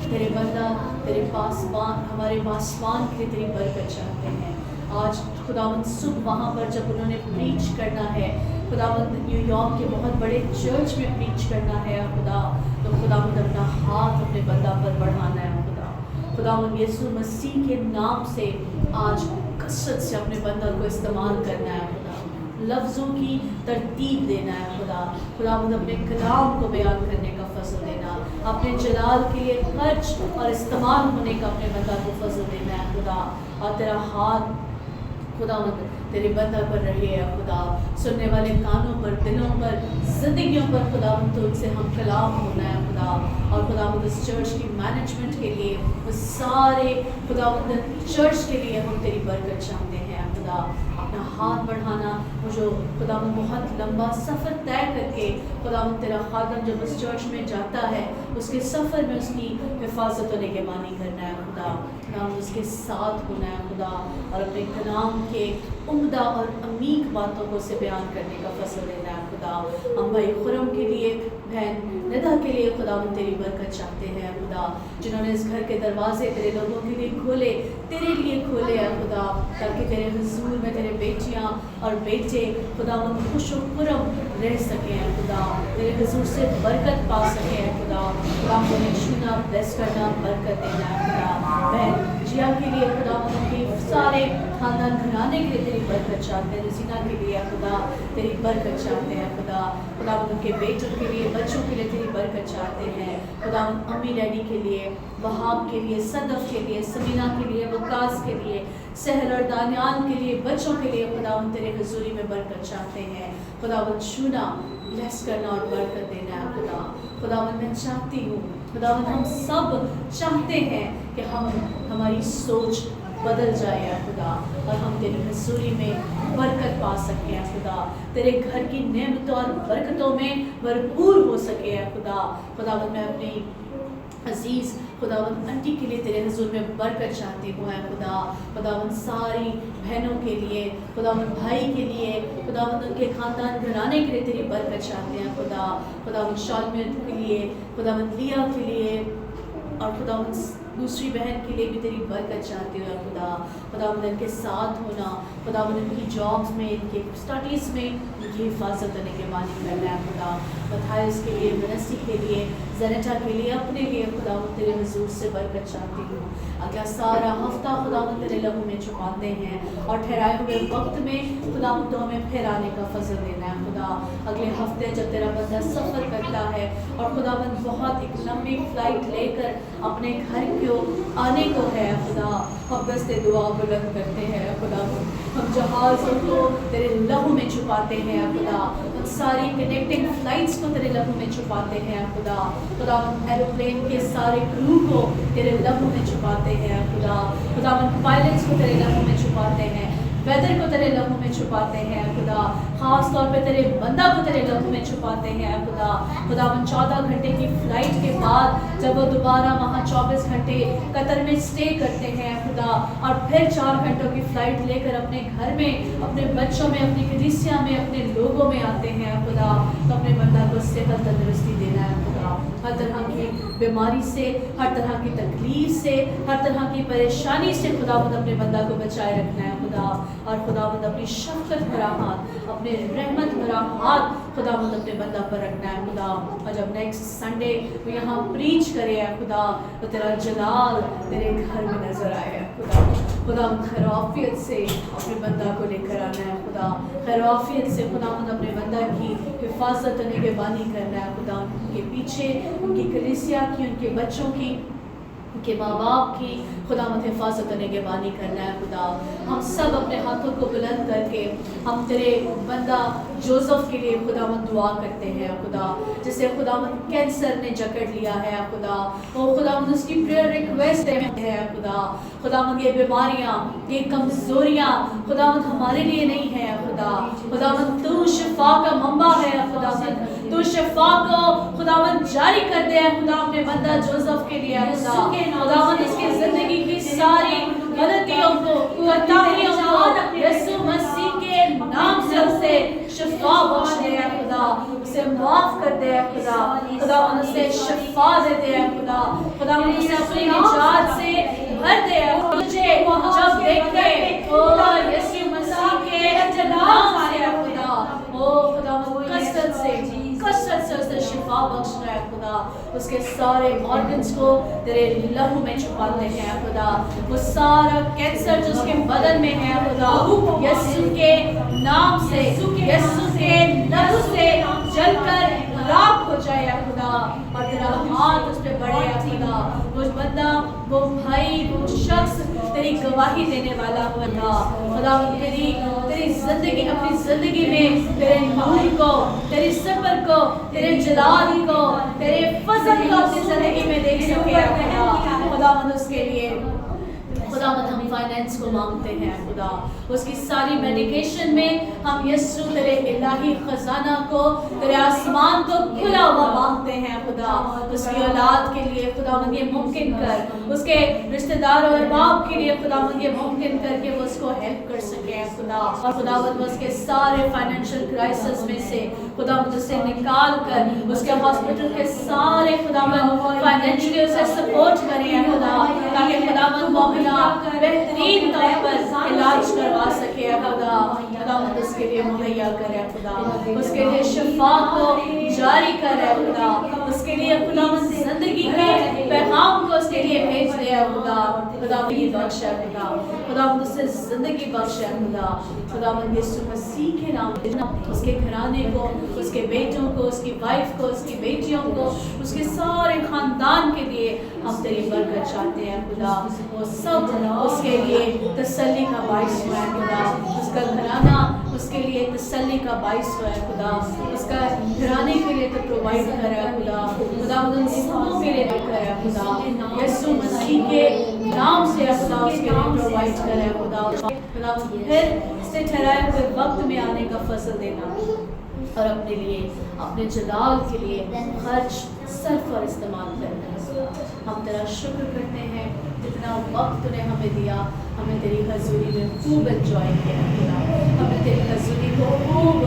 S1: तेरे बंदा तेरे पासवान, हमारे पासवान के लिए तेरी बरकत चाहते हैं। आज खुदावंद सुबह वहाँ पर जब उन्होंने प्रीच करना है खुदावंद, न्यूयॉर्क के बहुत बड़े चर्च में प्रीच करना है खुदा, तो खुदावंद अपना हाथ अपने बंदा पर बढ़ाना है खुदा। खुदावंद यीशु मसीह के नाम से आज कसरत से अपने बंदा को इस्तेमाल करना है खुदा, लफ्ज़ों की तरतीब देना है खुदा। खुदावंद अपने कलाम को बयान करने का फजल देना, अपने जलाल के लिए खर्च और इस्तेमाल होने का अपने बंदा को फजल देना है खुदा। और तेरा हाथ खुदावंद तेरे बंदा पर रहे है खुदा, सुनने वाले कानों पर, दिलों पर, जिंदगियों पर खुदावंद तो उनसे हम कलाम होना है खुदा। और खुदावंद इस चर्च की मैनेजमेंट के लिए, उस सारे खुदावंद चर्च के लिए हम तेरी बरकत चाहते हैं खुदा। अपना हाथ बढ़ाना, वो जो खुदावंद बहुत लंबा सफ़र तय करके खुदावंद तेरा खादम जब उस चर्च में जाता है, उसके सफ़र में उसकी हिफाजत और निगरानी करना है खुदा। खुदावंद उसके साथ होना है खुदा, और अपने कलाम के उम्दा और अमीक बातों को से बयान करने का फजल देना है खुदा। हम भाई खुरम के लिए, बहन निदा के लिए खुदावंद तेरी बरकत चाहते हैं खुदा, जिन्होंने इस घर के दरवाजे तेरे लोगों के लिए खोले, तेरे लिए खोले हैं खुदा, ताकि तेरे हुजूर में तेरे बेटियां और बेटे खुदावंद खुश और खुरम रह सके हैं खुदा, तेरे हुजूर से बरकत पा सके हैं खुदा। खुदा उन्हें छूना, ब्लेस करना, बरकत देना है खुदा। बहन जिया के लिए खुदावंद के सारे खानदान घराने के लिए तेरी बरकत चाहते हैं, रजीना के लिए खुदा तेरी बरकत चाहते हैं खुदा। खुदावंद उनके बेटों के लिए, बच्चों के लिए तेरी बरकत चाहते हैं खुदावंद, अम्मी डैडी के लिए, वहाब के लिए, सदफ के लिए, समीना के लिए, वकास के लिए, सहर और दानियाल के लिए, बच्चों के लिए खुदावंद तेरे हुजूरी में बरकत चाहते हैं खुदावंद। छूना, ब्लेस करना और बरकत देना है खुदा। खुदावंद मैं चाहती हूँ खुदावंद, हम सब चाहते हैं कि हम हमारी सोच بدل جائے اے خدا، اور ہم تیری حضوری میں برکت پا سکیں اے خدا، تیرے گھر کی نعمتوں اور برکتوں میں بھرپور ہو سکے اے خدا۔ خداوند میں اپنی عزیز خداوند انٹی کے لیے تیرے حضور میں برکت چاہتی ہوں اے خدا، خداوند ساری بہنوں کے لیے، خداوند بھائی کے لیے، خداوند ان کے خاندان گھرانے کے لیے تیری برکت چاہتے ہیں خدا، خداوند شالمیت کے لیے، خداوند لیا کے لیے، اور خداوند دوسری بہن کے لیے بھی تیری برکت چاہتی ہوں خدا، خداوند ان کے ساتھ ہونا، خداوند ان کی جابس میں، ان کے اسٹڈیز میں ان کی حفاظت ہونے کے معنی کرنا ہے خدا، متھائس کے لیے، منسی کے لیے، زینٹا کے لیے، اپنے لیے خداوند تیرے حضور سے برکت چاہتی ہوں۔ اگلا سارا ہفتہ خداوند تیرے لہو میں چھپاتے ہیں، اور ٹھہرائے ہوئے وقت میں خداوند تو ہمیں پھر آنے کا فضل دینا ہے خدا۔ اگلے ہفتے جب تیرا بندہ سفر کرتا ہے اور خداوند بہت ایک لمبی فلائٹ لے کر اپنے گھر کو آنے کو ہے خدا، ہم دستے دعا بلند کرتے ہیں خدا، ہم جہازوں کو تیرے لہو میں چھپاتے ہیں خدا، ہم ساری کنیکٹنگ فلائٹس کو تیرے لہو میں چھپاتے ہیں خدا، خدا ہم ایروپلین کے سارے کرو کو تیرے لہو میں چھپاتے ہیں خدا، خدا ہم پائلٹس کو تیرے لہو میں چھپاتے ہیں، ویدر کو تیرے لہو میں چھپاتے ہیں خدا، خاص طور پہ تیرے بندہ کو تیرے لہو میں چھپاتے ہیں خدا، خدا ہم 14 گھنٹے کی فلائٹ کے بعد جب وہ دوبارہ وہاں 24 گھنٹے قطر میں سٹے کرتے ہیں خدا، اور پھر 4 گھنٹوں کی فلائٹ لے کر اپنے گھر میں، اپنے بچوں میں، اپنی کلیسیا میں، اپنے لوگوں میں آتے ہیں خدا، تو اپنے بندہ کو صحت تندرستی دینا ہے خدا، ہر طرح کی بیماری سے، ہر طرح کی تکلیف سے، ہر طرح کی پریشانی سے خداوند اپنے بندہ کو بچائے رکھنا ہے خدا، اور خداوند اپنی شفقت بھرا ہاتھ، اپنے رحمت بھرا ہاتھ خداوند اپنے بندہ پر رکھنا ہے خدا، اور جب نیکسٹ سنڈے وہ یہاں پریچ کرے ہے خدا، تو تیرا جلال تیرے گھر میں نظر آئے ہے خدا، خداوند خیر و عافیت سے اپنے بندہ کو لے کر آنا ہے خدا، خیر و عافیت سے خداوند اپنے بندہ کی حفاظت و نگہبانی کرنا ہے خدا، ان کے پیچھے، ان کی کلیسیا کی، ان کے بچوں کی، ان کے ماں باپ کی خداوند حفاظت و نگہبانی کرنا ہے خدا۔ ہم سب اپنے ہاتھوں کو بلند کر کے ہم تیرے بندہ جوزف کے لیے خداوند دعا کرتے ہیں خدا، جسے خداوند کینسر نے جکڑ لیا ہے خدا، وہ خداوند اس کی پریئر ریکویسٹ ہے خدا، خداوند یہ بیماریاں، یہ کمزوریاں خداوند ہمارے لیے نہیں ہے خدا، خداوند تو شفا کا منبع ہے خداوند، تو شفا کو خداوند جاری کر دے خدا اپنے بندہ جوزف کے لیے خدا، خداوند اس کی زندگی کی ساری غلطیوں کو، کوتاہیوں کو یسوع مسیح کے نام سے اسے شفا بخش دے خدا، اسے معاف کر دے خدا، خداوند اسے شفا دے دے خدا، خداوند اسے اپنی نجات سے بھر دے، تجھے جب دیکھے او یسوع مسیح کے نام سے خدا، او خداوند کثرت سے اسے شفا بخش رہا ہے خدا، اس کے سارے آرگنز کو تیرے لہو میں چھپاتے ہیں خدا، وہ سارا کینسر جو اس کے بدن میں ہے خدا، یسوع کے نام سے، یسوع کے لہو سے جل کر راکھ ہو جائے خدا، اور تیرا ہاتھ اس پہ بڑھے خدا، وہ بندہ، وہ بھائی، وہ شخص تیری گواہی دینے والا خدا، خدا تیری زندگی، اپنی زندگی میں تیرے نور کو، تیری صبر کو، تیرے جلال کو، تیرے فضل کو اپنی زندگی میں دیکھ سکے خدا، خداوند اس کے لیے خداوند ہم فائنینس کو مانگتے ہیں خدا، اس کی ساری میڈیکیشن میں ہم یسوع تیرے الہی خزانہ کو، تیرے آسمان کو کھلا ہوا مانگتے ہیں خدا، اس کی اولاد کے لیے خداوند یہ ممکن کر، اس کے رشتہ دار اور احباب کے لیے خداوند یہ ممکن کر کہ وہ اس کو ہیلپ کر سکے خدا، اور خداوند اس کے سارے فائنینشیل کرائسس میں سے خداوند اسے نکال کر اس کے ہاسپٹل کے سارے خداوند فائنینشلی اسے سپورٹ کریں خدا، تاکہ خداوند وہ اپنا بہترین طور پر علاج کروا سکے خدا، خداوند اس کے لیے مہیا کرے خدا، اس کے لیے شفا کو جاری کرے خدا، اس کے لیے خداوند زندگی کے پیغام کو اس کے لیے بھیج دے خدا، خداوند یہ بخش ہے خدا، خداوند اسے زندگی بخش ہے خدا، خداوند یسوع مسیح کے نام اس کے گھرانے کو، اس کے بیٹوں کو، اس کی وائف کو، اس کی بیٹیوں کو، اس کے سارے خاندان کے لیے ہم تیری برکت چاہتے ہیں خدا، وہ سب اس کے لیے تسلی کا باعث ہوا ہے خدا، اس کا گھرانہ اس کے لیے تسلی کا باعث ہوا ہے خدا، اس کا گھرانے کے لیے تو پرووائڈ کر رہا ہے خدا، خدا ان سبوں کے لیے کر رہا ہے خدا، یسوع مسیح کے नाम से खुदा उसके लिए प्रोवाइड करे खुदा फिर से ठहराए हुए वक्त में आने का फसल देना और अपने लिए अपने जलाल के लिए खर्च सर्फ और इस्तेमाल करना है। हम तेरा शुक्र करते हैं जितना वक्त तूने हमें दिया, हमें तेरी हजूरी में खूब एंजॉय किया खुदा, हमें तेरी हजूरी को खूब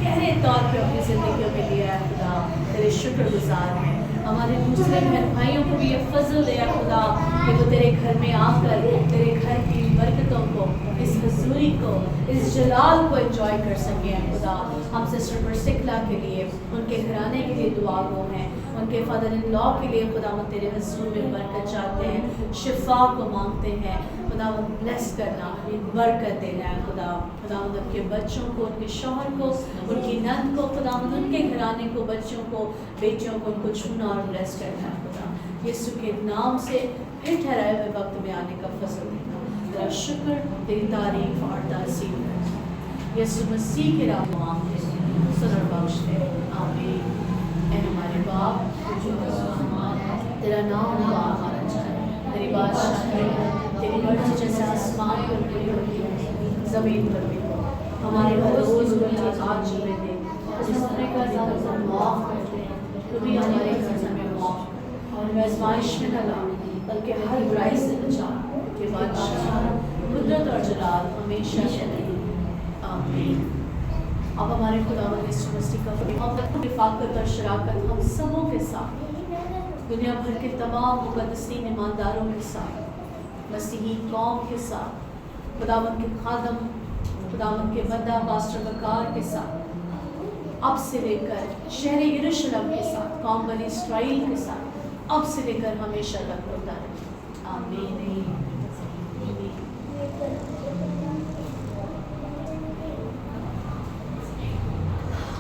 S1: गहरे तौर पे अपनी ज़िंदगियों में लिया है खुदा, तेरे शुक्रगुजार हैं। हमारे दूसरे बहन भाइयों को भी ये फजल दिया खुदा कि वो तेरे घर में आकर तेरे घर की बरकतों को, इस हजूरी को, इस जलाल को एंजॉय कर सकें खुदा। हम सिस्टर परसिकला के लिए, उनके घराने के लिए दुआ गो हैं, उनके फादर इन लॉ के लिए खुदा वो तेरे हजूर में बरकत चाहते हैं, शिफा को मांगते हैं खुदा, वो ब्लेस करना, बरकत देना है खुदा। खुदा उनके बच्चों को, उनके शौहर को, उनकी नंद को खुदा, उनके घराने को, बच्चों को, बेटियों को उनको छूना और ब्लेस करना है खुदा। यीशु के नाम से फिर ठहराए हुए वक्त में आने का फजल देना, तेरा शुक्र, तेरी तारीफ और तासीर करना। यीशु मसीह के नाम मांगते हैं, सुन और बख्श दे, आमीन। ऐ हमारे बाप जो तेरा नाम हमारा जाए, तेरी बादशाही हो, तेरी मर्जी जैसे आसमान पर पूरी होती है ज़मीन पर भी हो। हमारे रोज़ रोटी आज हमें दे, जिसने कर्जा हम माफ़ करते हैं, तो भी हमारे कर्जा में माफ़, और हमें आज़माइश में न ला, बल्कि हर बुराई से बचा, कि बादशाह कुदरत और जलाल हमेशा चले, आमीन। अब हमारे खुदावंद यीशु मसीह का मोहब्बत, रफ़ाक़त और शराकत हम सबों के साथ, दुनिया भर के तमाम मुक़द्दसीन ईमानदारों के साथ, मसीही कौम के साथ, खुदावंद के खादम, खुदावंद के बंदा पास्टर वकार के साथ, अब से लेकर शहर यरूशलेम के साथ, कौम बनी इस्राएल के साथ, अब से लेकर हमेशा तक होता रहे, आमीन।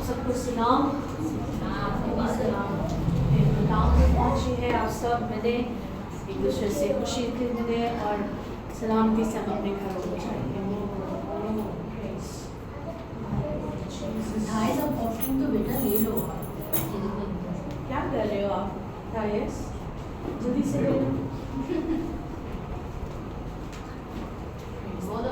S1: सबको सलाम, नाम में पहुँची है, आप सब मिले, एक दूसरे से खुशी के मिले और सलामती से हम अपने घरों को जाएंगे।
S2: तो बेटा ले लो,
S1: क्या कर रहे हो आप? तायस जल्दी से ले लो।
S2: बहुत